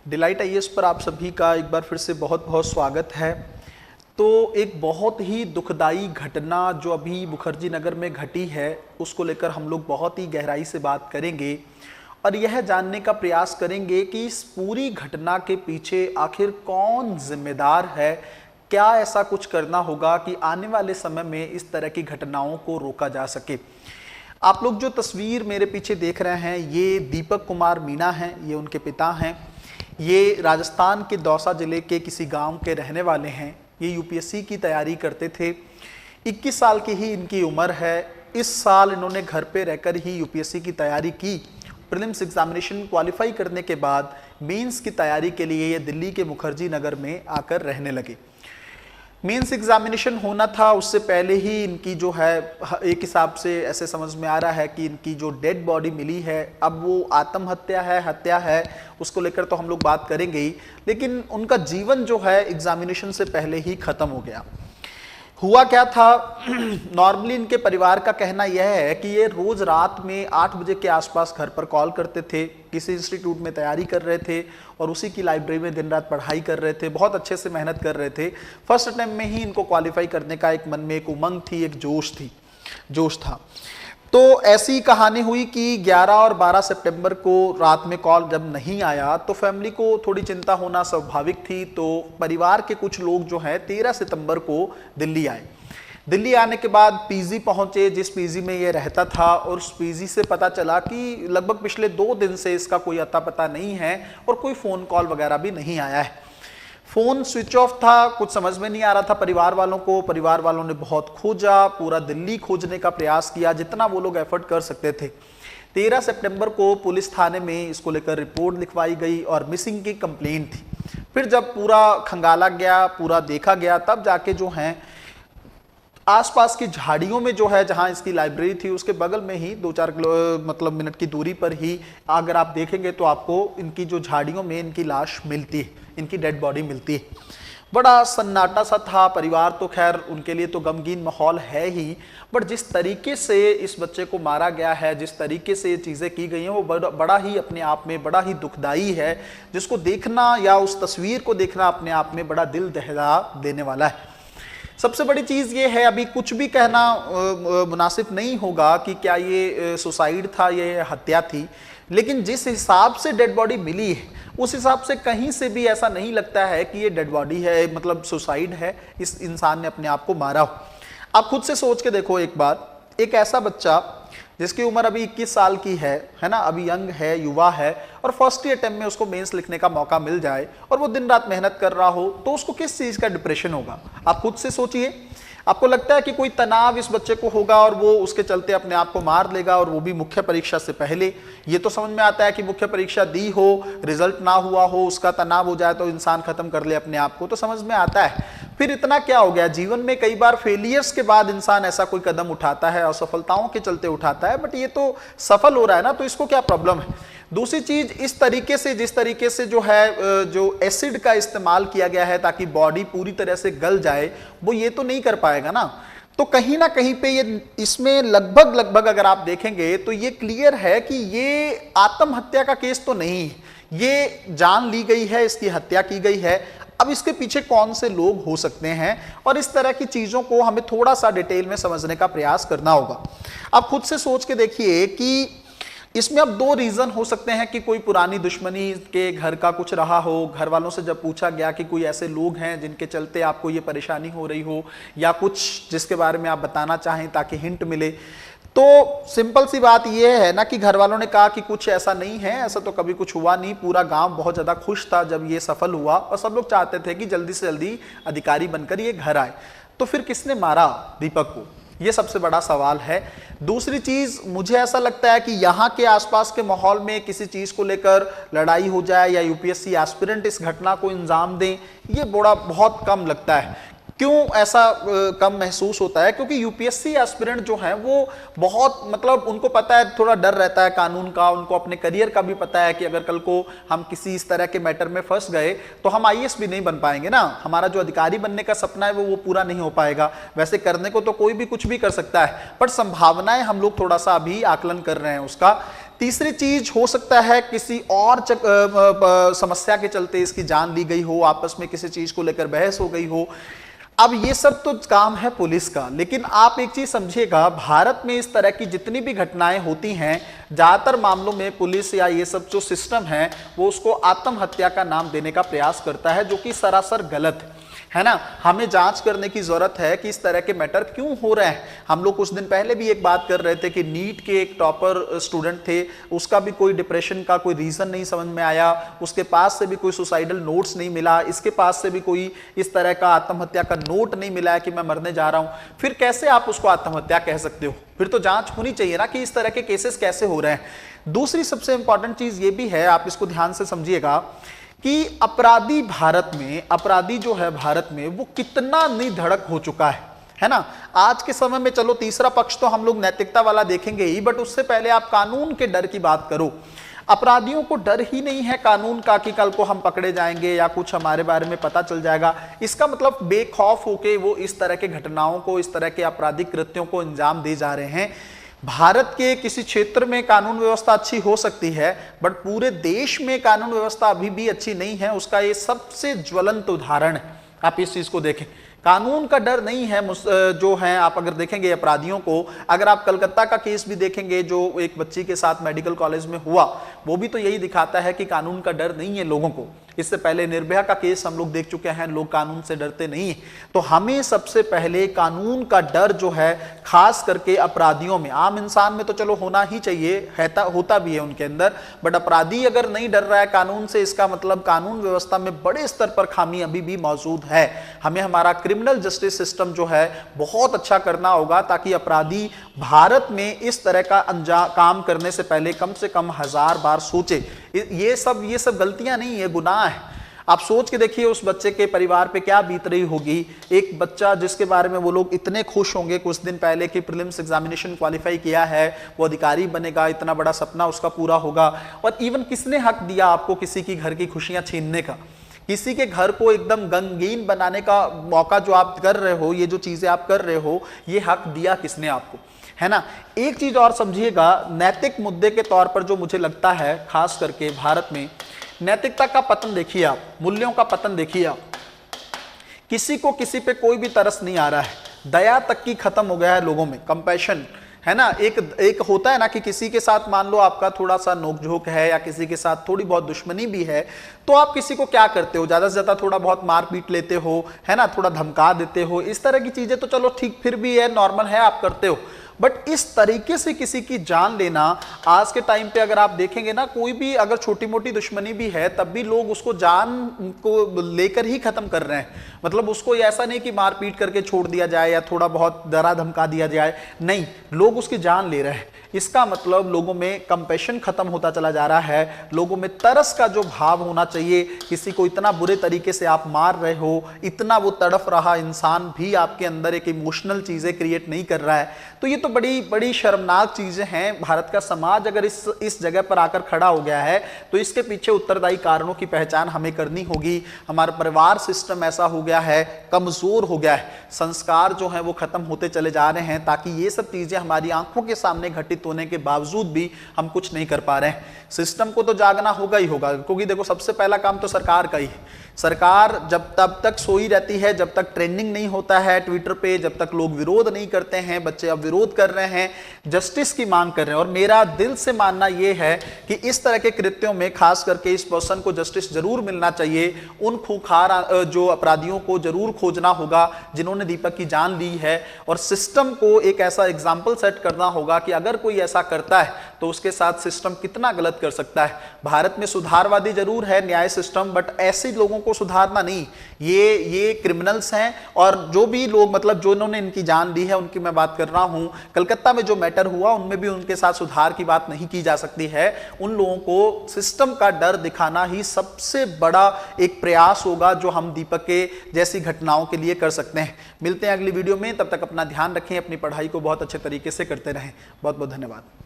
Delight IAS पर आप सभी का एक बार फिर से बहुत बहुत स्वागत है। तो एक बहुत ही दुखदाई घटना जो अभी मुखर्जी नगर में घटी है उसको लेकर हम लोग बहुत ही गहराई से बात करेंगे और यह जानने का प्रयास करेंगे कि इस पूरी घटना के पीछे आखिर कौन जिम्मेदार है। क्या ऐसा कुछ करना होगा कि आने वाले समय में इस तरह की घटनाओं को रोका जा सके। आप लोग जो तस्वीर मेरे पीछे देख रहे हैं ये दीपक कुमार मीणा हैं, ये उनके पिता हैं। ये राजस्थान के दौसा जिले के किसी गांव के रहने वाले हैं। ये यूपीएससी की तैयारी करते थे। 21 साल की ही इनकी उम्र है। इस साल इन्होंने घर पे रहकर ही यूपीएससी की तैयारी की। प्रीलिम्स एग्जामिनेशन क्वालिफाई करने के बाद मेंस की तैयारी के लिए ये दिल्ली के मुखर्जी नगर में आकर रहने लगे। मेंस एग्जामिनेशन होना था, उससे पहले ही इनकी जो है एक हिसाब से ऐसे समझ में आ रहा है कि इनकी जो डेड बॉडी मिली है, अब वो आत्महत्या है हत्या है उसको लेकर तो हम लोग बात करेंगे ही, लेकिन उनका जीवन जो है एग्जामिनेशन से पहले ही खत्म हो गया। हुआ क्या था, नॉर्मली इनके परिवार का कहना यह है कि ये रोज रात में 8 बजे के आसपास घर पर कॉल करते थे। किसी इंस्टीट्यूट में तैयारी कर रहे थे और उसी की लाइब्रेरी में दिन रात पढ़ाई कर रहे थे। बहुत अच्छे से मेहनत कर रहे थे। फर्स्ट अटेम्प्ट में ही इनको क्वालिफाई करने का एक मन में एक उमंग थी, एक जोश था। तो ऐसी कहानी हुई कि 11 और 12 सितंबर को रात में कॉल जब नहीं आया तो फैमिली को थोड़ी चिंता होना स्वाभाविक थी। तो परिवार के कुछ लोग जो हैं 13 सितंबर को दिल्ली आए। दिल्ली आने के बाद पीजी पहुंचे, जिस पीजी में ये रहता था, और उस पीजी से पता चला कि लगभग पिछले 2 दिन से इसका कोई अता पता नहीं है और कोई फ़ोन कॉल वगैरह भी नहीं आया है। फ़ोन स्विच ऑफ था, कुछ समझ में नहीं आ रहा था परिवार वालों को। परिवार वालों ने बहुत खोजा, पूरा दिल्ली खोजने का प्रयास किया जितना वो लोग एफर्ट कर सकते थे। 13 सितंबर को पुलिस थाने में इसको लेकर रिपोर्ट लिखवाई गई और मिसिंग की कंप्लेंट थी। फिर जब पूरा खंगाला गया, पूरा देखा गया, तब जाके जो हैं आसपास की झाड़ियों में जो है जहां इसकी लाइब्रेरी थी उसके बगल में ही 2-4 मिनट की दूरी पर ही अगर आप देखेंगे तो आपको इनकी जो झाड़ियों में इनकी लाश मिलती है, इनकी डेड बॉडी मिलती है। बड़ा सन्नाटा सा था। परिवार तो खैर उनके लिए तो गमगीन माहौल है ही, बट जिस तरीके से इस बच्चे को मारा गया है, जिस तरीके से ये चीज़ें की गई हैं, वो बड़ा ही अपने आप में बड़ा ही दुखदाई है, जिसको देखना या उस तस्वीर को देखना अपने आप में बड़ा दिल दहला देने वाला है। सबसे बड़ी चीज़ ये है, अभी कुछ भी कहना मुनासिब नहीं होगा कि क्या ये सुसाइड था, ये हत्या थी, लेकिन जिस हिसाब से डेड बॉडी मिली है उस हिसाब से कहीं से भी ऐसा नहीं लगता है कि ये डेड बॉडी है, मतलब सुसाइड है, इस इंसान ने अपने आप को मारा हो। आप खुद से सोच के देखो एक बार, एक ऐसा बच्चा जिसकी उम्र अभी 21 साल की है ना, अभी यंग है, युवा है, और फर्स्ट ही अटेम्प्ट में उसको मेंस लिखने का मौका मिल जाए और वो दिन रात मेहनत कर रहा हो, तो उसको किस चीज़ का डिप्रेशन होगा। आप खुद से सोचिए। आपको लगता है कि कोई तनाव इस बच्चे को होगा और वो उसके चलते अपने आप को मार लेगा, और वो भी मुख्य परीक्षा से पहले। ये तो समझ में आता है कि मुख्य परीक्षा दी हो, रिजल्ट ना हुआ हो, उसका तनाव हो जाए तो इंसान खत्म कर ले अपने आप को, तो समझ में आता है। फिर इतना क्या हो गया, जीवन में कई बार फेलियर्स के बाद इंसान ऐसा कोई कदम उठाता है, असफलताओं के चलते उठाता है, बट ये तो सफल हो रहा है ना, तो इसको क्या प्रॉब्लम है। दूसरी चीज, इस तरीके से जिस तरीके से जो है जो एसिड का इस्तेमाल किया गया है ताकि बॉडी पूरी तरह से गल जाए, वो ये तो नहीं कर पाएगा ना। तो कहीं ना कहीं पे ये इसमें लगभग अगर आप देखेंगे तो ये क्लियर है कि ये आत्महत्या का केस तो नहीं है, ये जान ली गई है, इसकी हत्या की गई है। अब इसके पीछे कौन से लोग हो सकते हैं, और इस तरह की चीजों को हमें थोड़ा सा डिटेल में समझने का प्रयास करना होगा। आप खुद से सोच के देखिए कि इसमें अब 2 रीजन हो सकते हैं कि कोई पुरानी दुश्मनी के घर का कुछ रहा हो, घर वालों से जब पूछा गया कि कोई ऐसे लोग हैं जिनके चलते आपको ये परेशानी हो रही हो, या कुछ जिसके बारे में आप बताना चाहें ताकि हिंट मिले, तो सिंपल सी बात ये है ना कि घर वालों ने कहा कि कुछ ऐसा नहीं है, ऐसा तो कभी कुछ हुआ नहीं। पूरा गांव बहुत ज़्यादा खुश था जब ये सफल हुआ, और सब लोग चाहते थे कि जल्दी से जल्दी अधिकारी बनकर ये घर आए। तो फिर किसने मारा दीपक को, ये सबसे बड़ा सवाल है। दूसरी चीज, मुझे ऐसा लगता है कि यहाँ के आसपास के माहौल में किसी चीज को लेकर लड़ाई हो जाए या यूपीएससी एस्पिरेंट इस घटना को इंजाम दें, ये बहुत कम लगता है। क्यों ऐसा कम महसूस होता है? क्योंकि यूपीएससी एस्पिरेंट जो हैं वो बहुत, मतलब उनको पता है, थोड़ा डर रहता है कानून का, उनको अपने करियर का भी पता है कि अगर कल को हम किसी इस तरह के मैटर में फंस गए तो हम आईएएस भी नहीं बन पाएंगे ना, हमारा जो अधिकारी बनने का सपना है वो पूरा नहीं हो पाएगा। वैसे करने को तो कोई भी कुछ भी कर सकता है, पर संभावनाएं हम लोग थोड़ा सा अभी आकलन कर रहे हैं उसका। तीसरी चीज हो सकता है किसी और समस्या के चलते इसकी जान ली गई हो, आपस में किसी चीज को लेकर बहस हो गई हो। अब ये सब तो काम है पुलिस का, लेकिन आप एक चीज समझिएगा, भारत में इस तरह की जितनी भी घटनाएं होती हैं, ज्यादातर मामलों में पुलिस या ये सब जो सिस्टम है वो उसको आत्महत्या का नाम देने का प्रयास करता है, जो कि सरासर गलत है ना। हमें जांच करने की जरूरत है कि इस तरह के मैटर क्यों हो रहे हैं। हम लोग कुछ दिन पहले भी एक बात कर रहे थे कि नीट के एक टॉपर स्टूडेंट थे, उसका भी कोई डिप्रेशन का कोई रीजन नहीं समझ में आया, उसके पास से भी कोई सुसाइडल नोट्स नहीं मिला, इसके पास से भी कोई इस तरह का आत्महत्या का नोट नहीं मिला है कि मैं मरने जा रहा हूं। फिर कैसे आप उसको आत्महत्या कह सकते हो? फिर तो जांच होनी चाहिए ना कि इस तरह के केसेस कैसे हो रहे हैं। दूसरी सबसे इंपॉर्टेंट चीज ये भी है, आप इसको ध्यान से समझिएगा, कि अपराधी भारत में, अपराधी जो है भारत में वो कितना निधड़क हो चुका है ना। आज के समय में चलो तीसरा पक्ष तो हम लोग नैतिकता वाला देखेंगे ही, बट उससे पहले आप कानून के डर की बात करो। अपराधियों को डर ही नहीं है कानून का कि कल को हम पकड़े जाएंगे या कुछ हमारे बारे में पता चल जाएगा। इसका मतलब बेखौफ होके वो इस तरह के घटनाओं को, इस तरह के आपराधिक कृत्यों को अंजाम दे जा रहे हैं। भारत के किसी क्षेत्र में कानून व्यवस्था अच्छी हो सकती है, बट पूरे देश में कानून व्यवस्था अभी भी अच्छी नहीं है। उसका ये सबसे ज्वलंत उदाहरण है। आप इस चीज को देखें, कानून का डर नहीं है जो है। आप अगर देखेंगे अपराधियों को, अगर आप कलकत्ता का केस भी देखेंगे जो एक बच्ची के साथ मेडिकल कॉलेज में हुआ, वो भी तो यही दिखाता है कि कानून का डर नहीं है लोगों को। इससे पहले निर्भया का केस हम लोग देख चुके हैं, लोग कानून से डरते नहीं है। तो हमें सबसे पहले कानून का डर जो है, खास करके अपराधियों में, आम इंसान में तो चलो होना ही चाहिए, होता भी है उनके अंदर, बट अपराधी अगर नहीं डर रहा है कानून से, इसका मतलब कानून व्यवस्था में बड़े स्तर पर खामी अभी भी मौजूद है। हमें हमारा क्रिमिनल जस्टिस सिस्टम जो है बहुत अच्छा करना होगा, ताकि अपराधी भारत में इस तरह का काम करने से पहले कम से कम 1000 बार सोचे। ये सब गलतियां नहीं, ये गुनाह है। आप सोच के देखिए उस बच्चे के परिवार पे क्या बीत रही होगी। एक बच्चा जिसके बारे में वो लोग इतने खुश होंगे कुछ दिन पहले कि प्रीलिम्स एग्जामिनेशन क्वालिफाई किया है, वो अधिकारी बनेगा, इतना बड़ा सपना उसका पूरा होगा। और इवन किसने हक दिया आपको किसी की घर की खुशियां छीनने का? किसी के घर को एकदम गमगीन बनाने का मौका जो आप कर रहे हो, ये जो चीजें आप कर रहे हो, ये हक दिया किसने आपको, है ना। एक चीज और समझिएगा, नैतिक मुद्दे के तौर पर जो मुझे लगता है खास करके भारत में, नैतिकता का पतन देखिए आप, मूल्यों का पतन देखिए आप। किसी को किसी पे कोई भी तरस नहीं आ रहा है, दया तक की खत्म हो गया है लोगों में, कंपैशन, है ना। एक होता है ना कि किसी के साथ मान लो आपका थोड़ा सा नोकझोंक है या किसी के साथ थोड़ी बहुत दुश्मनी भी है, तो आप किसी को क्या करते हो, ज्यादा से ज्यादा थोड़ा बहुत मार पीट लेते हो, है ना, थोड़ा धमका देते हो। इस तरह की चीजें तो चलो ठीक फिर भी है, नॉर्मल है, आप करते हो। बट इस तरीके से किसी की जान लेना, आज के टाइम पे अगर आप देखेंगे ना, कोई भी अगर छोटी मोटी दुश्मनी भी है तब भी लोग उसको जान को लेकर ही खत्म कर रहे हैं। मतलब उसको ऐसा नहीं कि मार पीट करके छोड़ दिया जाए या थोड़ा बहुत डरा धमका दिया जाए, नहीं, लोग उसकी जान ले रहे हैं। इसका मतलब लोगों में कंपैशन खत्म होता चला जा रहा है, लोगों में तरस का जो भाव होना चाहिए। किसी को इतना बुरे तरीके से आप मार रहे हो, इतना वो तड़फ रहा इंसान भी आपके अंदर एक इमोशनल चीजें क्रिएट नहीं कर रहा है, तो ये तो बड़ी बड़ी शर्मनाक चीजें हैं। भारत का समाज अगर इस जगह पर आकर खड़ा हो गया है, तो इसके पीछे उत्तरदायी कारणों की पहचान हमें करनी होगी। हमारा परिवार सिस्टम ऐसा हो गया है, कमजोर हो गया है, संस्कार जो है वो खत्म होते चले जा रहे हैं, ताकि ये सब चीजें हमारी आंखों के सामने घटित होने के बावजूद भी हम कुछ नहीं कर पा रहे हैं। सिस्टम को तो जागना होगा ही होगा, क्योंकि देखो सबसे पहला काम तो सरकार का ही है। सरकार जब तब तक सोई रहती है, जब तक ट्रेंडिंग नहीं होता है ट्विटर पे, जब तक लोग विरोध नहीं करते हैं, बच्चे अब विरोध कर रहे हैं, जस्टिस की मांग कर रहे हैं। और मेरा दिल से मानना यह है कि इस तरह के कृत्यों में खास करके इस पर्सन को जस्टिस जरूर मिलना चाहिए। उन खूंखार जो अपराधियों को जरूर खोजना होगा जिन्होंने दीपक की जान ली है, और सिस्टम को एक ऐसा एग्जाम्पल सेट करना होगा कि अगर कोई ऐसा करता है तो उसके साथ सिस्टम कितना गलत कर सकता है। भारत में सुधारवादी जरूर है न्याय सिस्टम, बट ऐसे लोगों को सुधारना नहीं। ये क्रिमिनल्स हैं, और जो भी लोग मतलब जो इन्होंने इनकी जान ली है उनकी मैं बात कर रहा हूं। कलकत्ता में जो मैटर हुआ उनमें भी उनके साथ सुधार की बात नहीं की जा सकती है। उन लोगों को सिस्टम का डर दिखाना ही सबसे बड़ा एक प्रयास होगा जो हम दीपक के जैसी घटनाओं के लिए कर सकते हैं। मिलते हैं अगली वीडियो में, तब तक अपना ध्यान रखें, अपनी पढ़ाई को बहुत अच्छे तरीके से करते रहें। बहुत बहुत धन्यवाद।